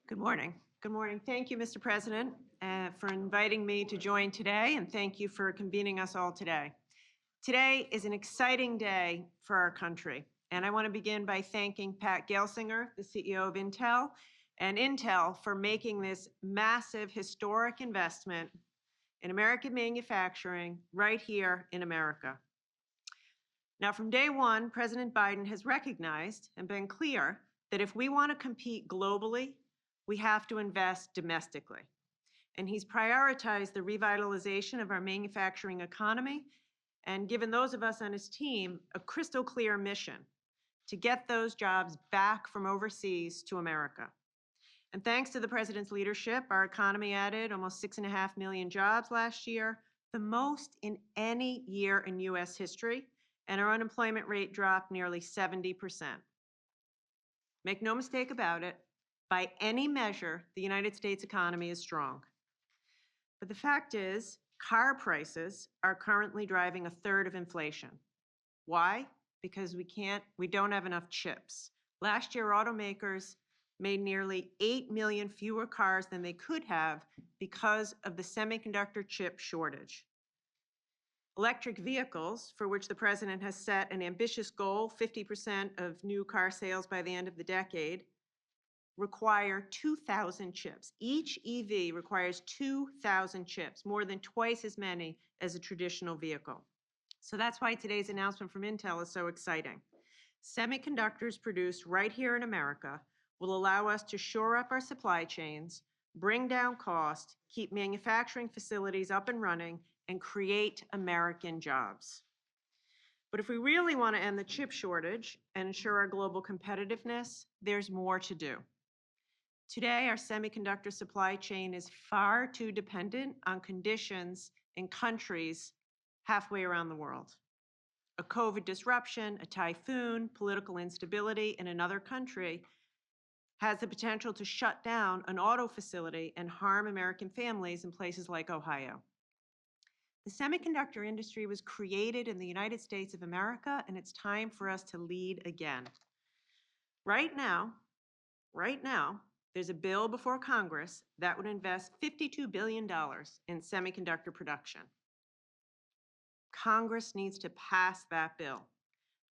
Good morning. Good morning. Thank you, Mr. President, for inviting me to join today, and thank you for convening us all today. Today is an exciting day for our country, and I want to begin by thanking Pat Gelsinger, the CEO of Intel, and Intel for making this massive, historic investment in American manufacturing right here in America. Now, from day one, President Biden has recognized and been clear that if we want to compete globally, we have to invest domestically. And he's prioritized the revitalization of our manufacturing economy and given those of us on his team a crystal clear mission to get those jobs back from overseas to America. And thanks to the president's leadership, our economy added almost 6.5 million jobs last year, the most in any year in U.S. history, and our unemployment rate dropped nearly 70%. Make no mistake about it, by any measure, the United States economy is strong. But the fact is, car prices are currently driving a third of inflation. Why? Because we don't have enough chips. Last year, automakers made nearly 8 million fewer cars than they could have because of the semiconductor chip shortage. Electric vehicles, for which the president has set an ambitious goal, 50% of new car sales by the end of the decade, require 2,000 chips. Each EV requires 2,000 chips, more than twice as many as a traditional vehicle. So that's why today's announcement from Intel is so exciting. Semiconductors produced right here in America will allow us to shore up our supply chains, bring down cost, keep manufacturing facilities up and running, and create American jobs. But if we really want to end the chip shortage and ensure our global competitiveness, there's more to do. Today, our semiconductor supply chain is far too dependent on conditions in countries halfway around the world. A COVID disruption, a typhoon, political instability in another country has the potential to shut down an auto facility and harm American families in places like Ohio. The semiconductor industry was created in the United States of America, and it's time for us to lead again. Right now, there's a bill before Congress that would invest $52 billion in semiconductor production. Congress needs to pass that bill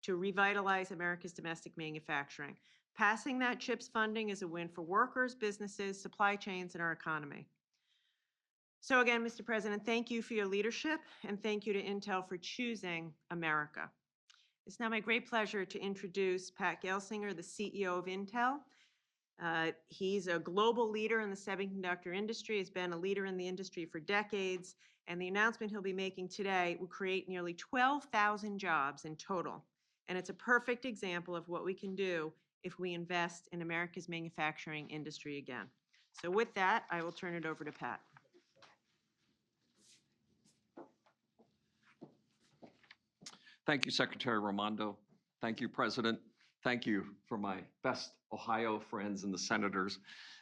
to revitalize America's domestic manufacturing. Passing that CHIPS funding is a win for workers, businesses, supply chains, and our economy. So again, Mr. President, thank you for your leadership, and thank you to Intel for choosing America. It's now my great pleasure to introduce Pat Gelsinger, the CEO of Intel. He's a global leader in the semiconductor industry, has been a leader in the industry for decades, and the announcement he'll be making today will create nearly 12,000 jobs in total. And it's a perfect example of what we can do if we invest in America's manufacturing industry again. So with that, I will turn it over to Pat. Thank you, Secretary Raimondo. Thank you, President. Thank you for my best Ohio friends and the senators.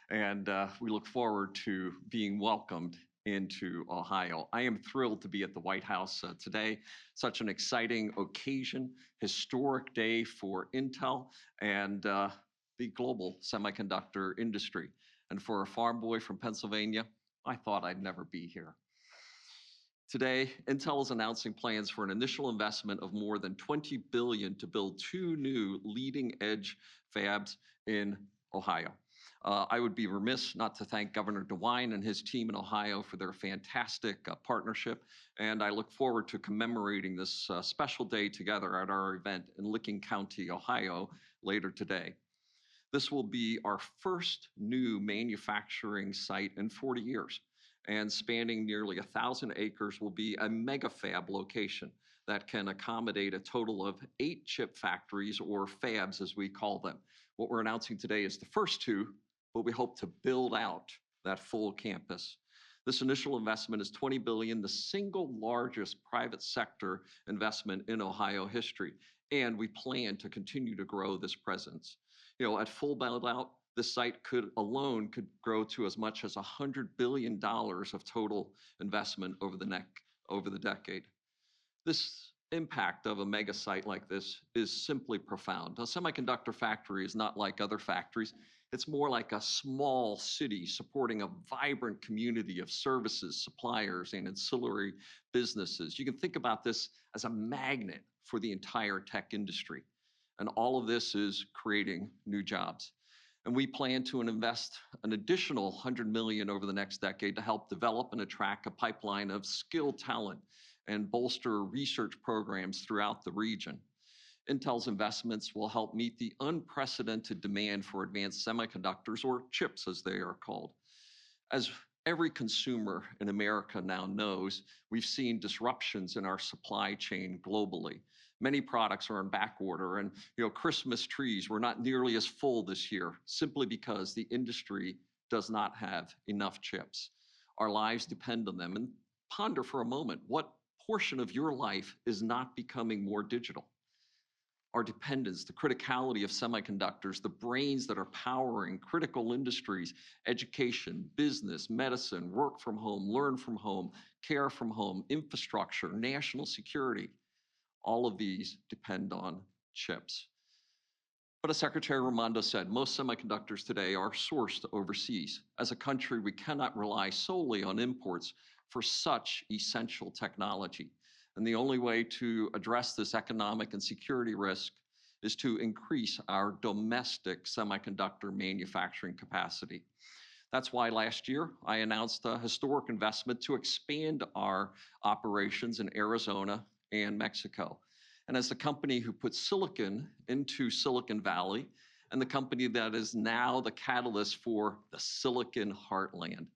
And we look forward to being welcomed into Ohio. I am thrilled to be at the White House today. Such an exciting occasion, historic day for Intel and the global semiconductor industry. And for a farm boy from Pennsylvania, I thought I'd never be here. Today, Intel is announcing plans for an initial investment of more than $20 billion to build 2 new leading-edge fabs in Ohio. I would be remiss not to thank Governor DeWine and his team in Ohio for their fantastic partnership, and I look forward to commemorating this special day together at our event in Licking County, Ohio, later today. This will be our first new manufacturing site in 40 years. And spanning nearly 1,000 acres will be a mega fab location that can accommodate a total of 8 chip factories, or fabs as we call them. What we're announcing today is the first 2, but we hope to build out that full campus. This initial investment is $20 billion, the single largest private sector investment in Ohio history, and we plan to continue to grow this presence. At full build out, this site could grow to as much as $100 billion of total investment over the decade. This impact of a mega site like this is simply profound. A semiconductor factory is not like other factories. It's more like a small city supporting a vibrant community of services, suppliers, and ancillary businesses. You can think about this as a magnet for the entire tech industry. And all of this is creating new jobs. And we plan to invest an additional $100 million over the next decade to help develop and attract a pipeline of skilled talent and bolster research programs throughout the region. Intel's investments will help meet the unprecedented demand for advanced semiconductors, or chips as they are called. As every consumer in America now knows, we've seen disruptions in our supply chain globally. Many products are in back order, and Christmas trees were not nearly as full this year simply because the industry does not have enough chips. Our lives depend on them. And ponder for a moment, what portion of your life is not becoming more digital? Our dependence, the criticality of semiconductors, the brains that are powering critical industries, education, business, medicine, work from home, learn from home, care from home, infrastructure, national security. All of these depend on chips. But as Secretary Raimondo said, most semiconductors today are sourced overseas. As a country, we cannot rely solely on imports for such essential technology. And the only way to address this economic and security risk is to increase our domestic semiconductor manufacturing capacity. That's why last year I announced a historic investment to expand our operations in Arizona and Mexico. And as the company who put silicon into Silicon Valley, and the company that is now the catalyst for the Silicon Heartland,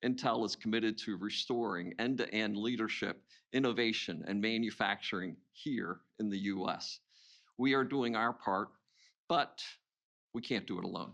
Intel is committed to restoring end-to-end leadership, innovation, and manufacturing here in the US. We are doing our part, but we can't do it alone.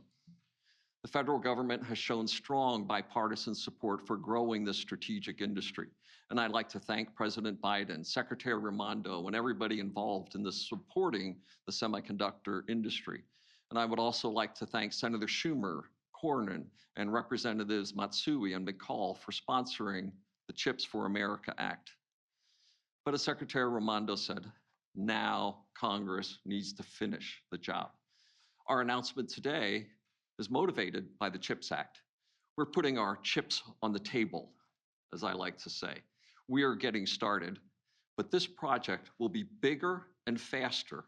The federal government has shown strong bipartisan support for growing this strategic industry. And I'd like to thank President Biden, Secretary Raimondo, and everybody involved in this supporting the semiconductor industry. And I would also like to thank Senator Schumer, Cornyn, and Representatives Matsui and McCall for sponsoring the CHIPS for America Act. But as Secretary Raimondo said, now Congress needs to finish the job. Our announcement today is motivated by the CHIPS Act. We're putting our chips on the table, as I like to say. We are getting started, but this project will be bigger and faster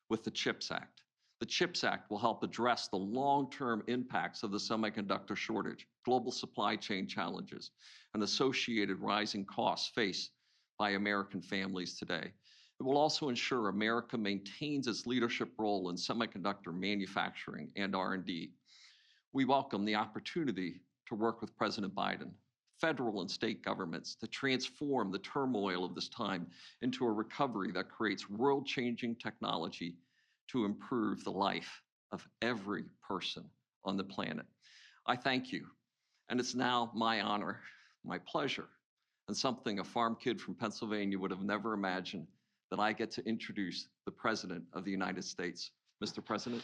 with the CHIPS Act. The CHIPS Act will help address the long-term impacts of the semiconductor shortage, global supply chain challenges, and associated rising costs faced by American families today. It will also ensure America maintains its leadership role in semiconductor manufacturing and R&D. We welcome the opportunity to work with President Biden, federal and state governments, to transform the turmoil of this time into a recovery that creates world-changing technology to improve the life of every person on the planet. I thank you, and it's now my honor, my pleasure, and something a farm kid from Pennsylvania would have never imagined, that I get to introduce the President of the United States. Mr. President.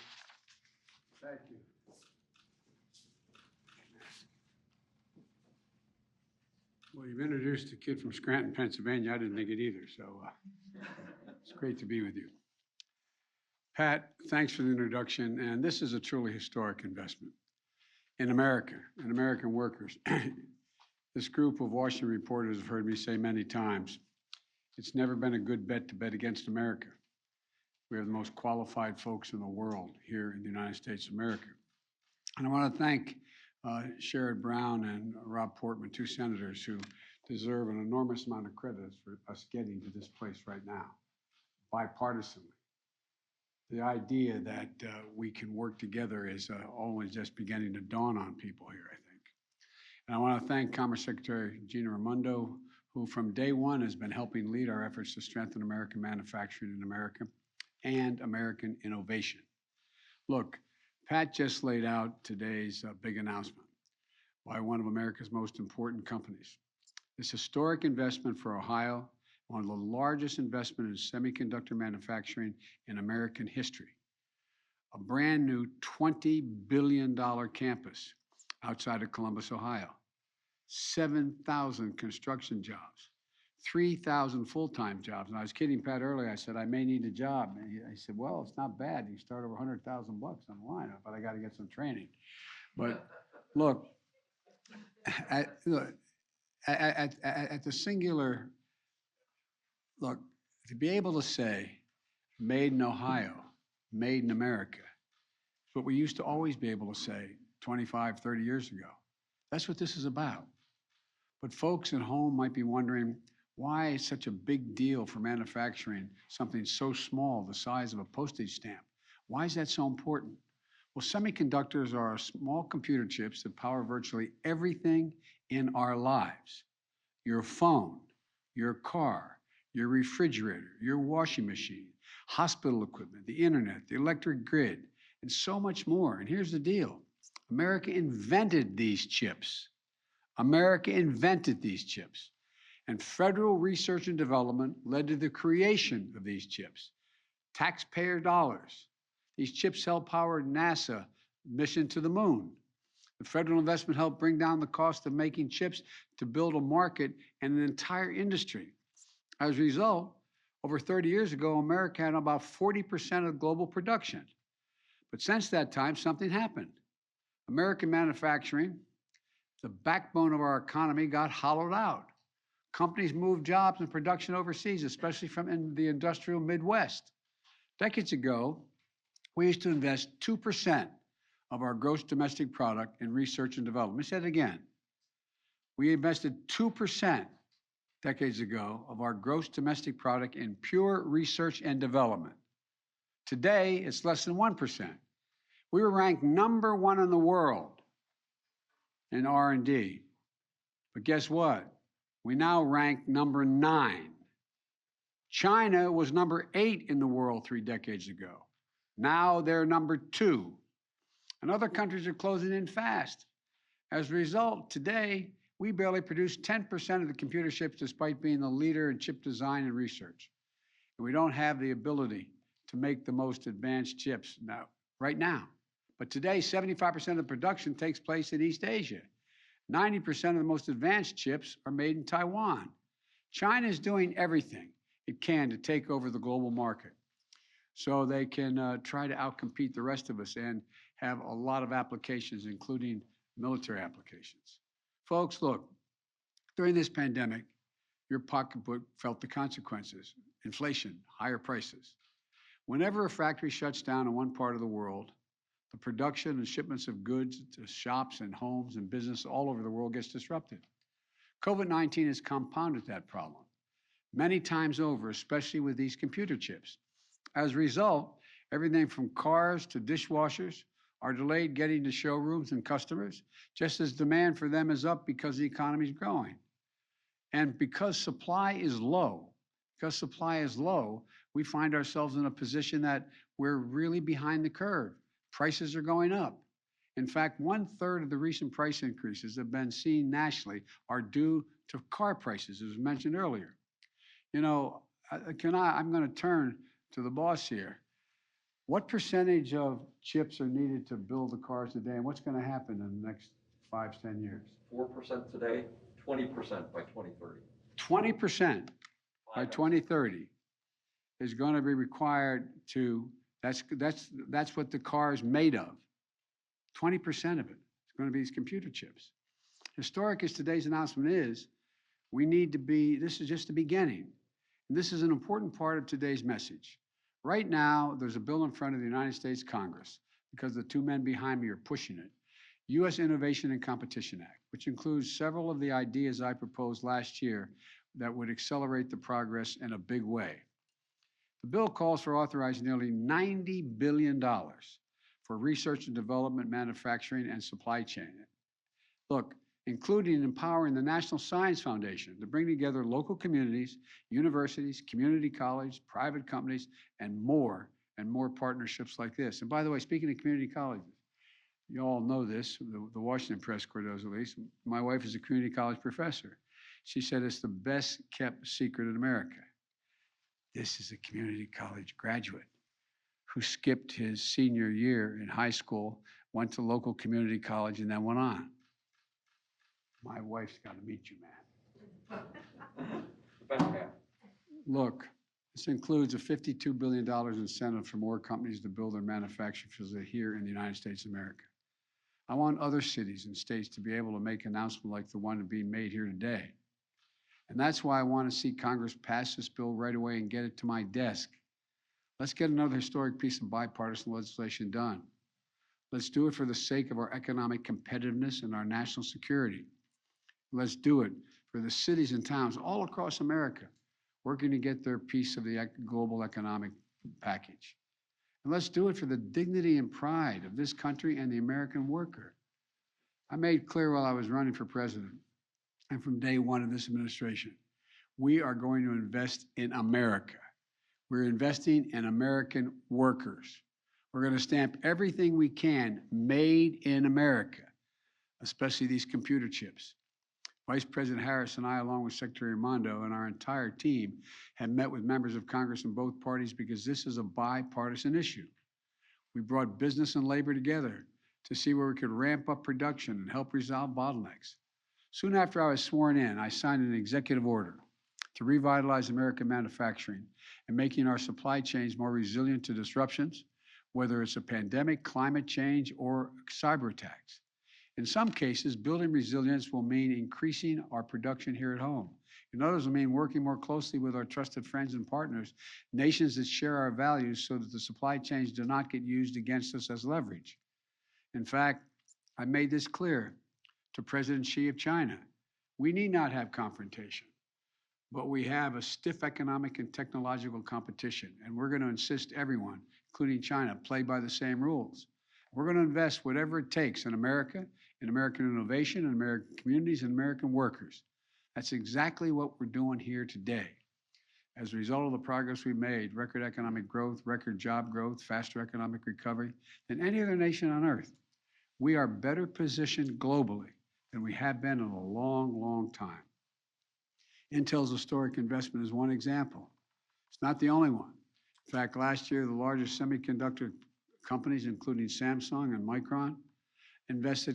Thank you. Well, you've introduced a kid from Scranton, Pennsylvania. I didn't think it either, so it's great to be with you. Pat, thanks for the introduction, and this is a truly historic investment in America and American workers. This group of Washington reporters have heard me say many times, it's never been a good bet to bet against America. We have the most qualified folks in the world here in the United States of America. And I want to thank Sherrod Brown and Rob Portman, two senators who deserve an enormous amount of credit for us getting to this place right now, bipartisanly. The idea that we can work together is always just beginning to dawn on people here, I think. And I want to thank Commerce Secretary Gina Raimondo, who from day one has been helping lead our efforts to strengthen American manufacturing in America and American innovation. Look, Pat just laid out today's big announcement by one of America's most important companies. This historic investment for Ohio, one of the largest investments in semiconductor manufacturing in American history. A brand new $20 billion campus outside of Columbus, Ohio. 7,000 construction jobs, 3,000 full-time jobs. And I was kidding Pat earlier. I said, I may need a job. And he said, well, it's not bad. You start over 100,000 bucks on the line, but I got to get some training. But look, look, at the singular, look, to be able to say, made in Ohio, made in America, is what we used to always be able to say 25, 30 years ago. That's what this is about. But folks at home might be wondering, why it's such a big deal for manufacturing something so small, the size of a postage stamp? Why is that so important? Well, semiconductors are small computer chips that power virtually everything in our lives. Your phone, your car, your refrigerator, your washing machine, hospital equipment, the internet, the electric grid, and so much more. And here's the deal. America invented these chips. America invented these chips. And federal research and development led to the creation of these chips. Taxpayer dollars. These chips helped power NASA mission to the moon. The federal investment helped bring down the cost of making chips to build a market and an entire industry. As a result, over 30 years ago, America had about 40% of global production. But since that time, something happened. American manufacturing, the backbone of our economy, got hollowed out. Companies moved jobs and production overseas, especially from in the industrial Midwest. Decades ago, we used to invest 2% of our gross domestic product in research and development. Let me say it again. We invested 2% decades ago of our gross domestic product in pure research and development. Today, it's less than 1%. We were ranked #1 in the world in R&D. But guess what? We now rank #9. China was #8 in the world 3 decades ago. Now they're #2. And other countries are closing in fast. As a result, today, we barely produce 10% of the computer chips despite being the leader in chip design and research. And we don't have the ability to make the most advanced chips right now. But today, 75% of the production takes place in East Asia. 90% of the most advanced chips are made in Taiwan. China is doing everything it can to take over the global market so they can try to outcompete the rest of us and have a lot of applications, including military applications. Folks, look, during this pandemic, your pocketbook felt the consequences: inflation, higher prices. Whenever a factory shuts down in one part of the world, the production and shipments of goods to shops and homes and business all over the world gets disrupted. COVID-19 has compounded that problem many times over, especially with these computer chips. As a result, everything from cars to dishwashers are delayed getting to showrooms and customers, just as demand for them is up because the economy is growing. And because supply is low, we find ourselves in a position that we're really behind the curve. Prices are going up. In fact, 1/3 of the recent price increases that have been seen nationally are due to car prices, as mentioned earlier. You know, I'm going to turn to the boss here. What percentage of chips are needed to build the cars today, and what's going to happen in the next 5, 10 years? 4% today, 20% by 2030. 20% by 2030 is going to be required to, that's what the car is made of. 20% of it is going to be these computer chips. Historic as today's announcement is, we need to be, this is just the beginning. And this is an important part of today's message. Right now, there's a bill in front of the United States Congress, because the 2 men behind me are pushing it, U.S. Innovation and Competition Act, which includes several of the ideas I proposed last year that would accelerate the progress in a big way. The bill calls for authorizing nearly $90 billion for research and development, manufacturing, and supply chain. Look, including empowering the National Science Foundation to bring together local communities, universities, community colleges, private companies, and more partnerships like this. And by the way, speaking of community colleges, you all know this, the Washington Press Corps does at least. My wife is a community college professor. She said it's the best kept secret in America. This is a community college graduate who skipped his senior year in high school, went to local community college, and then went on. My wife's got to meet you, man. Look, this includes a $52 billion incentive for more companies to build their manufacturing facilities here in the United States of America. I want other cities and states to be able to make announcements like the one being made here today. And that's why I want to see Congress pass this bill right away and get it to my desk. Let's get another historic piece of bipartisan legislation done. Let's do it for the sake of our economic competitiveness and our national security. Let's do it for the cities and towns all across America working to get their piece of the global economic package. And let's do it for the dignity and pride of this country and the American worker. I made clear while I was running for president and from day one of this administration, we are going to invest in America. We're investing in American workers. We're going to stamp everything we can made in America, especially these computer chips. Vice President Harris and I, along with Secretary Raimondo and our entire team, have met with members of Congress in both parties because this is a bipartisan issue. We brought business and labor together to see where we could ramp up production and help resolve bottlenecks. Soon after I was sworn in, I signed an executive order to revitalize American manufacturing and making our supply chains more resilient to disruptions, whether it's a pandemic, climate change, or cyber attacks. In some cases, building resilience will mean increasing our production here at home. In others, will mean working more closely with our trusted friends and partners, nations that share our values so that the supply chains do not get used against us as leverage. In fact, I made this clear to President Xi of China. We need not have confrontation, but we have a stiff economic and technological competition, and we're going to insist everyone, including China, play by the same rules. We're going to invest whatever it takes in America, in American innovation, in American communities, and American workers. That's exactly what we're doing here today. As a result of the progress we've made, record economic growth, record job growth, faster economic recovery than any other nation on earth, we are better positioned globally than we have been in a long, long time. Intel's historic investment is one example. It's not the only one. In fact, last year, the largest semiconductor companies, including Samsung and Micron,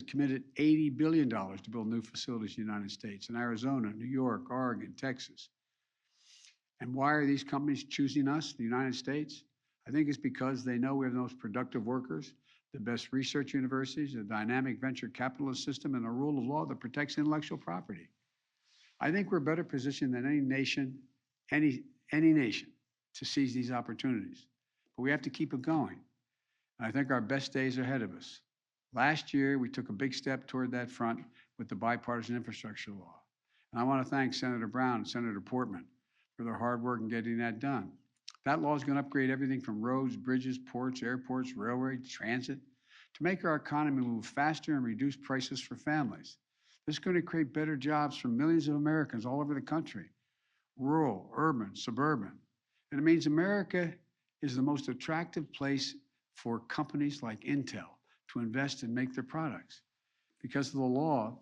committed $80 billion to build new facilities in the United States, in Arizona, New York, Oregon, Texas. And why are these companies choosing us, the United States? I think it's because they know we have the most productive workers, the best research universities, a dynamic venture capitalist system, and a rule of law that protects intellectual property. I think we're better positioned than any nation to seize these opportunities. But we have to keep it going. And I think our best days are ahead of us. Last year, we took a big step toward that front with the bipartisan infrastructure law. And I want to thank Senator Brown and Senator Portman for their hard work in getting that done. That law is going to upgrade everything from roads, bridges, ports, airports, railroads, transit, to make our economy move faster and reduce prices for families. This is going to create better jobs for millions of Americans all over the country, rural, urban, suburban. And it means America is the most attractive place for companies like Intel to invest and make their products. Because of the law,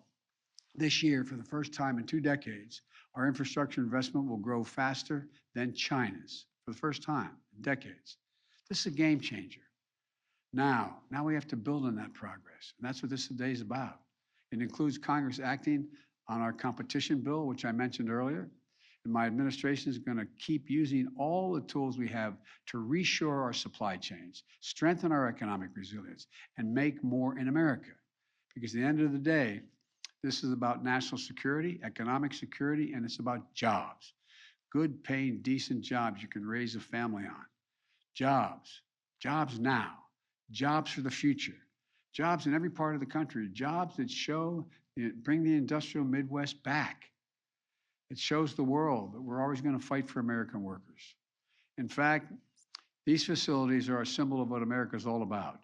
this year, for the first time in 2 decades, our infrastructure investment will grow faster than China's, for the first time in decades. This is a game changer. Now we have to build on that progress, and that's what this today is about. It includes Congress acting on our competition bill, which I mentioned earlier, and my administration is going to keep using all the tools we have to reshore our supply chains, strengthen our economic resilience, and make more in America. Because at the end of the day, this is about national security, economic security, and it's about jobs. Good paying, decent jobs you can raise a family on. Jobs now, jobs for the future, jobs in every part of the country, jobs that bring the industrial Midwest back. It shows the world that we're always going to fight for American workers. In fact, these facilities are a symbol of what America is all about.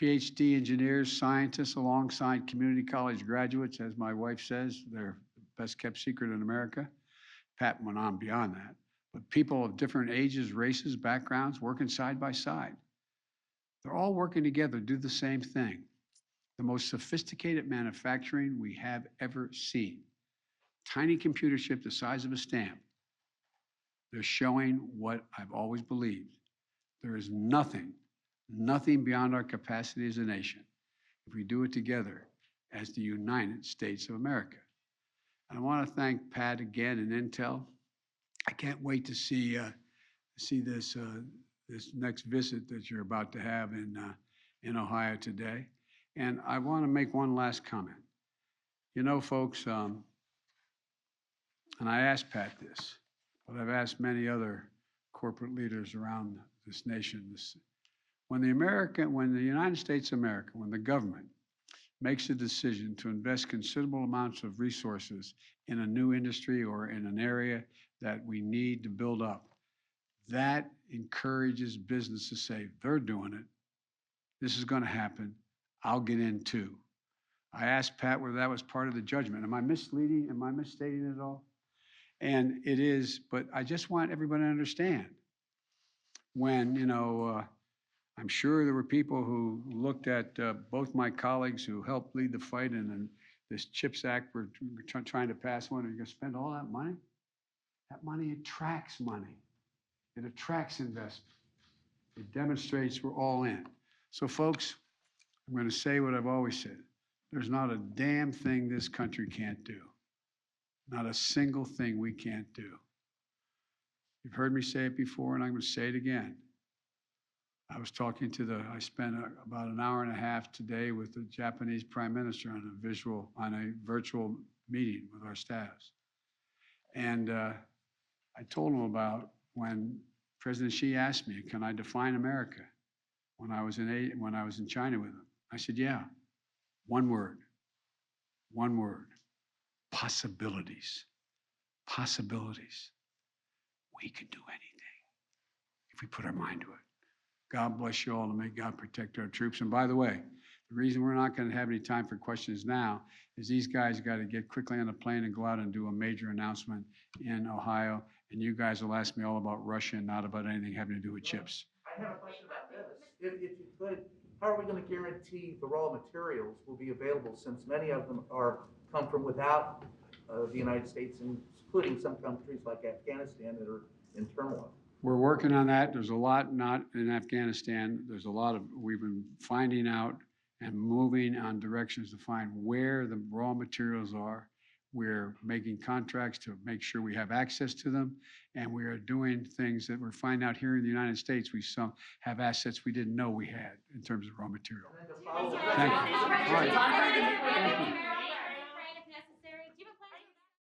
PhD engineers, scientists, alongside community college graduates, as my wife says, they're the best kept secret in America. Pat went on beyond that. But people of different ages, races, backgrounds, working side by side. They're all working together to do the same thing. The most sophisticated manufacturing we have ever seen. Tiny computer chip the size of a stamp. They're showing what I've always believed. There is nothing beyond our capacity as a nation if we do it together as the United States of America. And I want to thank Pat again and Intel I can't wait to see this this next visit that you're about to have in Ohio today. And I want to make one last comment. You know, folks, and I asked Pat this, but I've asked many other corporate leaders around this nation. When the United States of America, when the government makes a decision to invest considerable amounts of resources in a new industry or in an area that we need to build up, that encourages business to say, they're doing it. This is going to happen. I'll get in too. I asked Pat whether that was part of the judgment. Am I misleading? Am I misstating it all? And it is, but I just want everybody to understand when, I'm sure there were people who looked at both my colleagues who helped lead the fight in this CHIPS Act we're trying to pass. When are you going to spend all that money? That money attracts money. It attracts investment. It demonstrates we're all in. So, folks, I'm going to say what I've always said. There's not a damn thing this country can't do. Not a single thing we can't do. You've heard me say it before, and I'm going to say it again. I I spent about an hour and a half today with the Japanese Prime Minister on a virtual meeting with our staffs. And I told him about when President Xi asked me, can I define America? When I was in China with him. I said, yeah, one word, possibilities. Possibilities. We can do anything if we put our mind to it. God bless you all, and may God protect our troops. And by the way, the reason we're not going to have any time for questions now is these guys got to get quickly on a plane and go out and do a major announcement in Ohio. And you guys will ask me all about Russia and not about anything having to do with chips. I have a question about this. If you could, how are we going to guarantee the raw materials will be available, since many of them come from without the United States, including some countries like Afghanistan that are in turmoil? We're working on that. There's a lot not in Afghanistan. We've been finding out and moving on directions to find where the raw materials are. We're making contracts to make sure we have access to them. And we are doing things that we're finding out here in the United States. We have assets we didn't know we had in terms of raw material. Thank you. All right. Thank you.